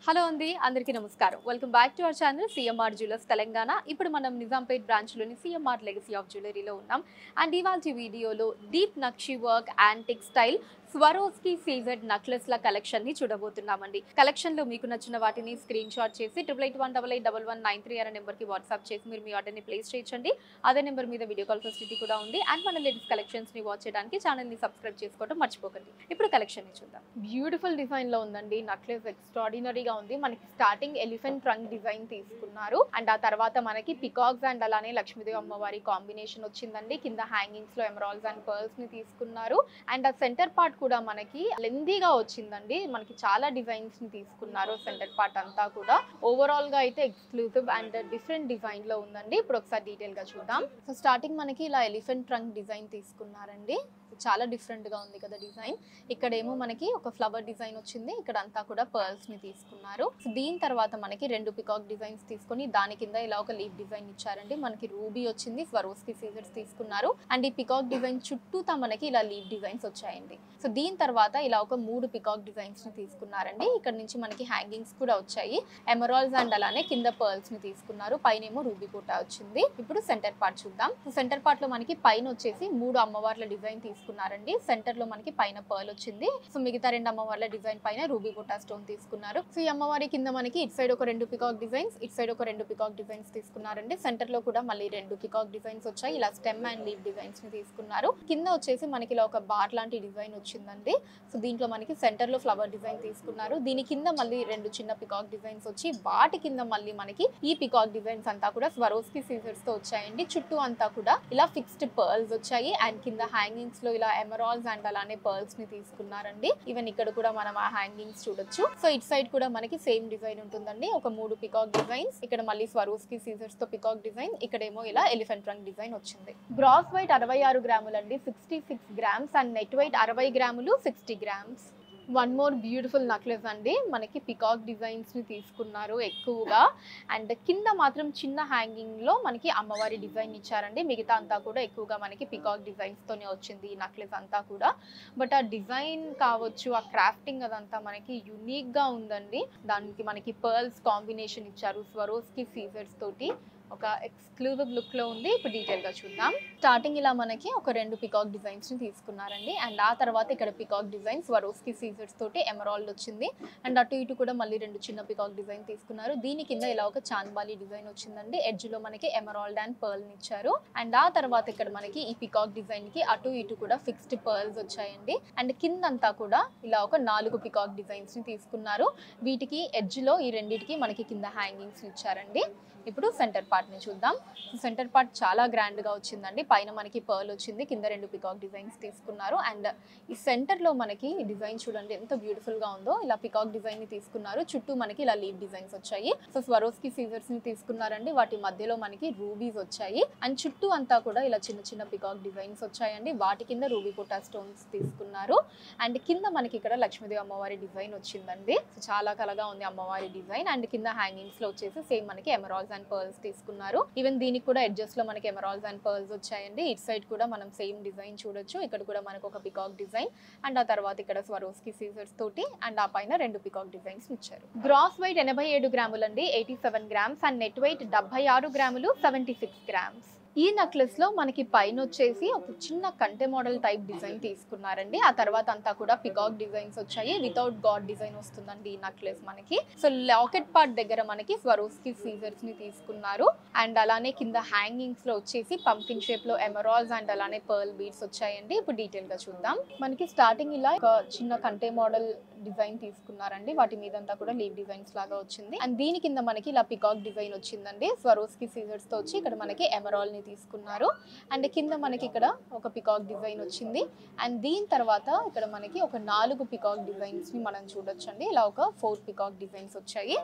Hello అండి అందరికీ నమస్కారం. Welcome back to our channel CMR jewellers Telangana. ఇప్పుడు మనం నిజాంపేట్ బ్రాంచ్లోని సిఎంఆర్ లెగసీ ఆఫ్ జ్యువెలరీలో ఉన్నాం. అండ్ ఇవాల్టి వీడియోలో deep nakshi work and textile Swarovski CZ నక్లెస్ల కలెక్షన్ని చూడబోతున్నామండి. కలెక్షన్లో మీకు నచ్చిన వాటిని స్క్రీన్ షాట్ చేసి 8881881193 అనే నెంబర్కి వాట్సాప్ చేసి మీరు మీ ఆర్డర్ని ప్లేస్ చేయొచ్చండి. అదే నెంబర్ మీద వీడియో కాల్ ఫెసిలిటీ కూడా ఉంది. అండ్ మన లేటెస్ట్ కలెక్షన్స్ని వాచ్ చేయడానికి ఛానల్ని సబ్స్క్రైబ్ చేసుకోవడం మర్చిపోకండి. ఇప్పుడు కలెక్షన్ని చూద్దాం. బ్యూటిఫుల్ డిజైన్లో ఉందండి. నక్లెస్ ఎక్స్ట్రాడినరీగా ఉంది. మనకి స్టార్టింగ్ ఎలిఫెంట్ ట్రంక్ డిజైన్ తీసుకున్నారు. అండ్ ఆ తర్వాత మనకి పికాక్స్ అండ్ అలానే లక్ష్మీదేవి అమ్మవారి కాంబినేషన్ వచ్చిందండి. కింద హ్యాంగింగ్స్ లో ఎమరాల్డ్స్ అండ్ పర్ల్స్ ని తీసుకున్నారు. అండ్ ఆ సెంటర్ పార్ట్ కూడా మనకి లెందీగా వచ్చిందండి. మనకి చాలా డిజైన్స్ ని తీసుకున్నారు. సెంటర్ పార్ట్ అంతా కూడా ఓవరాల్ గా అయితే ఎక్స్క్లూజివ్ అండ్ డిఫరెంట్ డిజైన్ లో ఉందండి. ఇప్పుడు ఒకసారి డీటెయిల్ గా చూద్దాం. సో స్టార్టింగ్ మనకి ఇలా ఎలిఫెంట్ ట్రంక్ డిజైన్ తీసుకున్నారండి. చాలా డిఫరెంట్ గా ఉంది కదా డిజైన్. ఇక్కడేమో మనకి ఒక ఫ్లవర్ డిజైన్ వచ్చింది. ఇక్కడ అంతా కూడా పర్ల్స్ ని తీసుకున్నారు. సో దీని తర్వాత మనకి రెండు పికాక్ డిజైన్స్ తీసుకొని దాని కింద ఇలా ఒక లీఫ్ డిజైన్ ఇచ్చారండి. మనకి రూబీ వచ్చింది, స్వరోస్కి సీజర్స్ తీసుకున్నారు. అండ్ ఈ పికాక్ డిజైన్ చుట్టూతా మనకి ఇలా లీఫ్ డిజైన్స్ వచ్చాయండి. సో దీని తర్వాత ఇలా ఒక మూడు పికాక్ డిజైన్స్ ని తీసుకున్నారండి. ఇక్కడ నుంచి మనకి హ్యాంగింగ్స్ కూడా వచ్చాయి. ఎమరాల్డ్స్ అండ్ అలానే కింద పర్ల్స్ ని తీసుకున్నారు. పైన ఏమో రూబీ బూట వచ్చింది. ఇప్పుడు సెంటర్ పార్ట్ చూద్దాం. సో సెంటర్ పార్ట్ లో మనకి పైన వచ్చేసి మూడు అమ్మవార్ల డిజైన్ తీసుకున్నారండి. సెంటర్ లో మనకి పైన పర్ల్ వచ్చింది. సో మిగతా రెండు అమ్మవార్ల డిజైన్ పైన రూబీ బూటా స్టోన్ తీసుకున్నారు. సో ఈ అమ్మవారి కింద మనకి ఇటు సైడ్ ఒక రెండు పికాక్ డిజైన్స్, ఇటు సైడ్ ఒక రెండు పికాక్ డిజైన్స్ తీసుకున్నారండి. సెంటర్ లో కూడా మళ్ళీ రెండు పికాక్ డిజైన్స్ వచ్చాయి. ఇలా స్టెమ్ అండ్ లీవ్ డిజైన్స్ ని తీసుకున్నారు. కింద వచ్చేసి మనకి ఇలా ఒక బార్ లాంటి డిజైన్ వచ్చిందండి. సో దీంట్లో మనకి సెంటర్ లో ఫ్లవర్ డిజైన్ తీసుకున్నారు. దీని కింద మళ్ళీ రెండు చిన్న పికాక్ డిజైన్స్ వచ్చి వాటి కింద మళ్ళీ మనకి ఈ పికాక్ డిజైన్స్ అంతా కూడా స్వరోస్కి సీజర్స్ తో వచ్చాయండి. చుట్టూ అంతా కూడా ఇలా ఫిక్స్డ్ పర్ల్స్ వచ్చాయి. అండ్ కింద హ్యాంగింగ్స్ లో ఇలా ఎమరాల్డ్స్ అండ్ అలానే పర్ల్స్ ని తీసుకున్నారండి. ఈవెన్ ఇక్కడ కూడా మనం ఆ హ్యాంగింగ్స్ చూడొచ్చు. సో ఇటు సైడ్ కూడా మనకి సేమ్ డిజైన్ ఉంటుందండి. ఒక మూడు పికాక్ డిజైన్స్, ఇక్కడ మళ్ళీ స్వరోస్కి సీజర్స్ తో పికాక్ డిజైన్, ఇక్కడేమో ఇలా ఎలిఫెంట్ ట్రంక్ డిజైన్ వచ్చింది. గ్రాస్ వెయిట్ 66 గ్రాములు అండి, 66 గ్రామ్స్. అండ్ నెట్ వెయిట్ 60 గ్రాములు, 60 grams. One more beautiful necklace అండి. మనకి పికాక్ డిజైన్స్ ని తీసుకున్నారు ఎక్కువగా. అండ్ కింద మాత్రం చిన్న హ్యాంగింగ్ లో మనకి అమ్మవారి డిజైన్ ఇచ్చారండి. మిగతా అంతా కూడా ఎక్కువగా మనకి పికాక్ డిజైన్స్ తోనే వచ్చింది ఈ నక్లెస్ అంతా కూడా. బట్ ఆ డిజైన్ కావచ్చు, ఆ క్రాఫ్టింగ్ అదంతా మనకి యునిక్ గా ఉందండి. దానికి మనకి పర్ల్స్ కాంబినేషన్ ఇచ్చారు స్వరోస్కి సీజర్స్ తోటి. ఒక ఎక్స్క్లూజివ్ లుక్ లో ఉంది. ఇప్పుడు డీటెయిల్ గా చూద్దాం. స్టార్టింగ్ ఇలా మనకి ఒక రెండు పికాక్ డిజైన్స్ ని తీసుకున్నారండి. అండ్ ఆ తర్వాత ఇక్కడ పికాక్ డిజైన్ స్వరోస్కి సీజర్స్ తోటి ఎమరాల్డ్ వచ్చింది. అండ్ అటు ఇటు కూడా మళ్ళీ రెండు చిన్న పికాక్ డిజైన్ తీసుకున్నారు. దీని కింద ఇలా ఒక చాంద్బాలి డిజైన్ వచ్చిందండి. ఎడ్జ్ లో మనకి ఎమరాల్డ్ అండ్ పర్ల్ ని ఇచ్చారు. అండ్ ఆ తర్వాత ఇక్కడ మనకి ఈ పికాక్ డిజైన్ కి అటు ఇటు కూడా ఫిక్స్డ్ పర్ల్స్ వచ్చాయండి. అండ్ కిందంతా కూడా ఇలా ఒక 4 పికాక్ డిజైన్స్ ని తీసుకున్నారు. వీటికి ఎడ్జ్ లో ఈ రెండింటికి మనకి కింద హ్యాంగింగ్స్ ఇచ్చారండి. ఇప్పుడు సెంటర్ పార్ట్ ని చూద్దాం. సెంటర్ పార్ట్ చాలా గ్రాండ్ గా వచ్చిందండి. పైన మనకి పర్ల్ వచ్చింది, కింద రెండు పికాక్ డిజైన్స్ తీసుకున్నారు. అండ్ ఈ సెంటర్ లో మనకి డిజైన్ చూడండి ఎంత బ్యూటిఫుల్ గా ఉందో. ఇలా పికాక్ డిజైన్ ని తీసుకున్నారు. చుట్టూ మనకి ఇలా లీవ్ డిజైన్స్ వచ్చాయి. సో స్వరోస్కి సీజర్స్ ని తీసుకున్నారండి. వాటి మధ్యలో మనకి రూబీస్ వచ్చాయి. అండ్ చుట్టూ అంతా కూడా ఇలా చిన్న చిన్న పికాక్ డిజైన్స్ వచ్చాయండి. వాటి కింద రూబీ బూటా స్టోన్స్ తీసుకున్నారు. అండ్ కింద మనకి ఇక్కడ లక్ష్మీదేవి అమ్మవారి డిజైన్ వచ్చిందండి. సో చాలా కలగా ఉంది అమ్మవారి డిజైన్. అండ్ కింద హ్యాంగింగ్స్ లో వచ్చేసి సేమ్ మనకి ఎమరాల్డ్స్ అండ్ పర్ల్స్ తీసుకున్నారు. ఈవెన్ దీనికి కూడా ఎడ్జెస్ లో మనకి ఎమరాల్డ్స్ అండ్ పర్ల్స్ వచ్చాయండి. ఇటు సైడ్ కూడా మనం సేమ్ డిజైన్ చూడొచ్చు. ఇక్కడ కూడా మనకు ఒక పికాక్ డిజైన్. అండ్ ఆ తర్వాత ఇక్కడ స్వరోస్కి సీజర్స్ తోటి అండ్ ఆ పైన రెండు పికాక్ డిజైన్స్ ఇచ్చారు. గ్రాస్ వెయిట్ 87 గ్రాములు అండి, 87 గ్రామ్స్. అండ్ నెట్ వెయిట్ 76 గ్రాములు, 76 గ్రామ్స్. ఈ నెక్లెస్ లో మనకి పైన వచ్చేసి ఒక చిన్న కంటె మోడల్ టైప్ డిజైన్ తీసుకున్నారండి. ఆ తర్వాత అంతా కూడా పికాక్ డిజైన్స్ వచ్చాయి. వితౌట్ గాడ్ డిజైన్ వస్తుందండి ఈ నెక్లెస్ మనకి. సో లాకెట్ పార్ట్ దగ్గర మనకి స్వరోస్కి సీజర్స్ ని తీసుకున్నారు. అండ్ అలానే కింద హ్యాంగింగ్స్ లో వచ్చేసి పంకిన్ షేప్ లో ఎమరాల్డ్స్ అండ్ అలానే పర్ల్ బీడ్స్ వచ్చాయండి. ఇప్పుడు డీటెయిల్ గా చూద్దాం. మనకి స్టార్టింగ్ ఇలా ఒక చిన్న కంటె మోడల్ డిజైన్ తీసుకున్నారండి. వాటి మీద అంతా కూడా లీవ్ డిజైన్స్ లాగా వచ్చింది. అండ్ దీని కింద మనకి ఇలా పికాక్ డిజైన్ వచ్చిందండి. స్వరోస్కి సీజర్స్ తో వచ్చి ఇక్కడ మనకి ఎమరాల్డ్ ని తీసుకున్నారు. అండ్ కింద మనకి ఇక్కడ ఒక పికాక్ డిజైన్ వచ్చింది. అండ్ దీని తర్వాత ఇక్కడ మనకి ఒక 4 పికాక్ డిజైన్స్ ని మనం చూడొచ్చు అండి. ఇలా ఒక 4 పికాక్ డిజైన్స్ వచ్చాయి.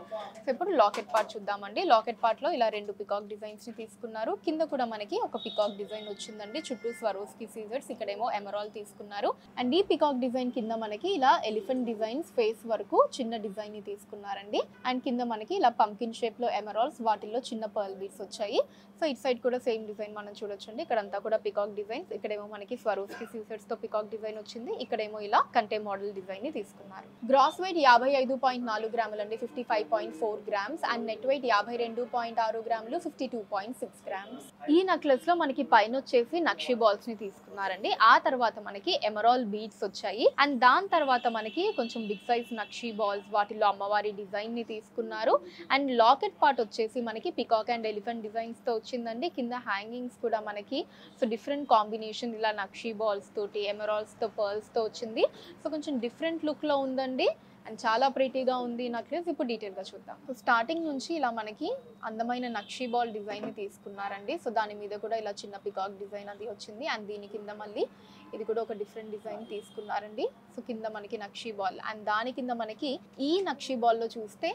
సో ఇప్పుడు లాకెట్ పార్ట్ చూద్దామండి. లాకెట్ పార్ట్ లో ఇలా రెండు పికాక్ డిజైన్స్ ని తీసుకున్నారు. కింద కూడా మనకి ఒక పికాక్ డిజైన్ వచ్చిందండి. చుట్టూ స్వరోస్కి సీజర్స్, ఇక్కడేమో ఎమరాల్డ్ తీసుకున్నారు. అండ్ ఈ పికాక్ డిజైన్ కింద మనకి ఇలా ఎలిఫెంట్ డిజైన్ డిజైన్స్ ఫేస్ వరకు చిన్న డిజైన్ ని తీసుకున్నారండి. అండ్ కింద మనకి ఇలా పంకిన్ షేప్ లో ఎమరాల్డ్స్, వాటిల్లో చిన్న పర్ల్ బీడ్స్ వచ్చాయి. సో ఇట్ సైడ్ కూడా సేమ్ డిజైన్ మనం చూడొచ్చండి. ఇక్కడంతా కూడా పికాక్ డిజైన్స్, ఇక్కడేమో మనకి స్వరోస్కి సీసెట్స్ తో పికాక్ డిజైన్ వచ్చింది, ఇక్కడేమో ఇలా కంటే మోడల్ డిజైన్ ని తీసుకున్నారు. గ్రాస్ వెయిట్ 55.4 గ్రాములు అండి, 55.4 గ్రామ్స్. అండ్ నెట్ వెయిట్ 52.6 గ్రాములు, 52.6 గ్రామ్స్. ఈ నెక్లెస్ లో మనకి పైన వచ్చేసి నక్షి బాల్స్ ని తీసుకున్నారండి. ఆ తర్వాత మనకి ఎమరాల్డ్ బీడ్స్ వచ్చాయి. అండ్ దాని తర్వాత మనకి కొంచెం బిగ్ సైజ్ నక్షి బాల్స్, వాటిలో అమ్మవారి డిజైన్ ని తీసుకున్నారు. అండ్ లాకెట్ పార్ట్ వచ్చేసి మనకి పికాక్ అండ్ ఎలిఫెంట్ డిజైన్స్ తో వచ్చిందండి. కింద హ్యాంగింగ్స్ కూడా మనకి సో డిఫరెంట్ కాంబినేషన్, ఇలా నక్షి బాల్స్ తోటి ఎమరాల్డ్స్ తో పర్ల్స్ తో వచ్చింది. సో కొంచెం డిఫరెంట్ లుక్ లో ఉందండి. అండ్ చాలా ప్రీటీగా ఉంది ఈ నెక్లెస్. ఇప్పుడు డీటెయిల్గా చూద్దాం. సో స్టార్టింగ్ నుంచి ఇలా మనకి అందమైన నక్షి బాల్ డిజైన్ని తీసుకున్నారండి. సో దాని మీద కూడా ఇలా చిన్న పికాక్ డిజైన్ అది వచ్చింది. అండ్ దీని కింద మళ్ళీ ఇది కూడా ఒక డిఫరెంట్ డిజైన్ తీసుకున్నారండి. సో కింద మనకి నక్షి బాల్, అండ్ దాని కింద మనకి ఈ నక్షి బాల్లో చూస్తే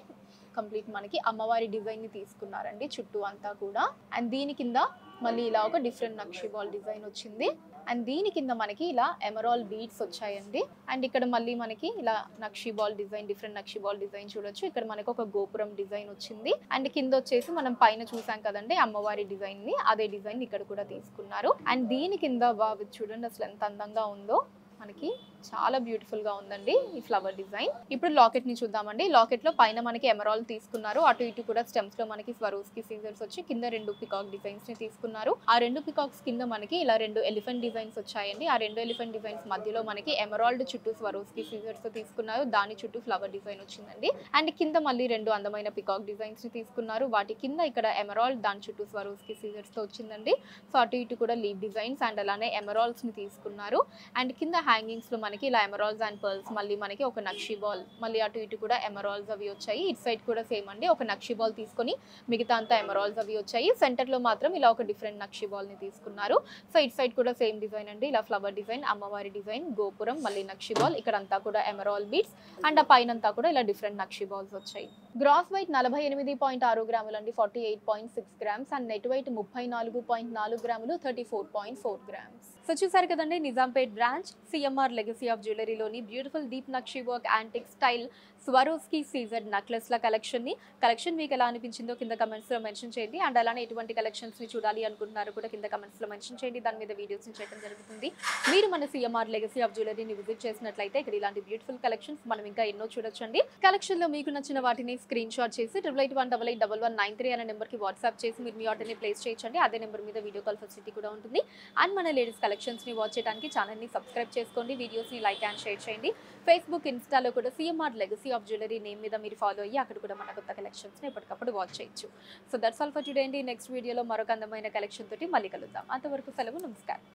కంప్లీట్ మనకి అమ్మవారి డిజైన్ని తీసుకున్నారండి చుట్టూ అంతా కూడా. అండ్ దీని కింద మళ్ళీ ఇలా ఒక డిఫరెంట్ నక్షి బాల్ డిజైన్ వచ్చింది. అండ్ దీని కింద మనకి ఇలా ఎమరాల్డ్ బీడ్స్ వచ్చాయండి. అండ్ ఇక్కడ మళ్ళీ మనకి ఇలా నక్షి బాల్ డిజైన్, డిఫరెంట్ నక్షి బాల్ డిజైన్ చూడొచ్చు. ఇక్కడ మనకి ఒక గోపురం డిజైన్ వచ్చింది. అండ్ కింద వచ్చేసి మనం పైన చూసాం కదండి అమ్మవారి డిజైన్ ని, అదే డిజైన్ ఇక్కడ కూడా తీసుకున్నారు. అండ్ దీని కింద బాగా చూడండి అసలు ఎంత అందంగా ఉందో, మనకి చాలా బ్యూటిఫుల్ గా ఉందండి ఈ ఫ్లవర్ డిజైన్. ఇప్పుడు లాకెట్ ని చూద్దామండి. లాకెట్ లో పైన మనకి ఎమరాల్డ్ తీసుకున్నారు, అటు ఇటు కూడా స్టెమ్స్ లో మనకి స్వరోస్కి సీజర్స్ వచ్చి కింద 2 పికాక్ డిజైన్స్ ని తీసుకున్నారు. ఆ 2 పికాక్స్ కింద మనకి ఇలా 2 ఎలిఫెంట్ డిజైన్స్ వచ్చాయండి. ఆ 2 ఎలిఫెంట్ డిజైన్స్ మధ్యలో మనకి ఎమరాల్డ్ చుట్టూ స్వరోస్కి సీజర్స్ తో తీసుకున్నారు, దాని చుట్టూ ఫ్లవర్ డిజైన్ వచ్చిందండి. అండ్ కింద మళ్ళీ 2 అందమైన పికాక్ డిజైన్స్ ని తీసుకున్నారు, వాటి కింద ఇక్కడ ఎమరాల్డ్, దాని చుట్టూ స్వరోస్కి సీజర్స్ తో వచ్చిందండి. సో అటు ఇటు కూడా లీవ్ డిజైన్స్ అండ్ అలానే ఎమరాల్డ్స్ ని తీసుకున్నారు. అండ్ కింద హ్యాంగింగ్స్ లో మనకి ఇలా ఎమరాల్డ్స్ అండ్ పర్ల్స్, మళ్ళీ మనకి ఒక నక్షి బాల్, మళ్ళీ అటు ఇటు కూడా ఎమరాల్డ్స్ అవి వచ్చాయి. ఇటు సైడ్ కూడా సేమ్ అండి, ఒక నక్షి బాల్ తీసుకొని మిగతా అంతా ఎమరాల్డ్స్ అవి వచ్చాయి. సెంటర్ లో మాత్రం ఇలా ఒక డిఫరెంట్ నక్షి బాల్ ని తీసుకున్నారు. సో ఇటు సైడ్ కూడా సేమ్ డిజైన్ అండి, ఇలా ఫ్లవర్ డిజైన్, అమ్మవారి డిజైన్, గోపురం, మళ్ళీ నక్షి బాల్, ఇక్కడ అంతా కూడా ఎమరాల్డ్ బీడ్స్, అండ్ ఆ పైన అంతా కూడా ఇలా డిఫరెంట్ నక్షి బాల్స్ వచ్చాయి. గ్రాస్ వెయిట్ 48.6 గ్రాములు అండి, 48.6 గ్రామ్స్. అండ్ నెట్ వెయిట్ 34.4 గ్రాములు, 34.4 గ్రామ్స్. సో చూసారు కదండి Nizampet branch CMR legacy of జ్యువెలరీలోని beautiful deep nakshi work antique style Swarovski CZ నెక్లెస్ల కలెక్షన్ మీకు ఎలా అనిపించిందో కింద కమెంట్స్లో మెన్షన్ చేయండి. అండ్ అలానే ఎటువంటి కలెక్షన్స్ని చూడాలి అనుకుంటున్నారు కూడా కింద కమెంట్స్లో మెన్షన్ చేయండి, దాని మీద వీడియోస్ని చేయడం జరుగుతుంది. మీరు మన సిఎంఆర్ లెగసీ ఆఫ్ జ్యువెలరీని విజిట్ చేసినట్లయితే ఇక్కడ ఇలాంటి బ్యూటిఫుల్ కలెక్షన్స్ మనం ఇంకా ఎన్నో చూడొచ్చండి. కలెక్షన్లో మీకు నచ్చిన వాటిని స్క్రీన్ షాట్ చేసి 8818881193 అనే నెంబర్కి వాట్సాప్ చేసి మీరు మీ ఆర్డర్ని ప్లేస్ చేయొచ్చండి. అదే నెంబర్ మీద వీడియో కాల్ ఫెసిలిటీ కూడా ఉంటుంది. అండ్ మన లేడీస్ కలెక్షన్స్ని వాచ్ చేయడానికి ఛానల్ని సబ్స్క్రైబ్ చేసుకోండి, వీడియోస్ని లైక్ అండ్ షేర్ చేయండి. ఫేస్బుక్, ఇన్స్టాలో కూడా CMR legacy of jewellery name మీద మీరు ఫాలో అయ్యి అక్కడ కూడా మన కొత్త కలెక్షన్స్ని ఎప్పటికప్పుడు వాచ్ చేయొచ్చు. So that's all for today అండి. నెక్స్ట్ వీడియోలో మరొక అందమైన కలెక్షన్ తోటి మళ్ళీ కలుద్దాం. అంతవరకు సెలవు, నమస్కారం.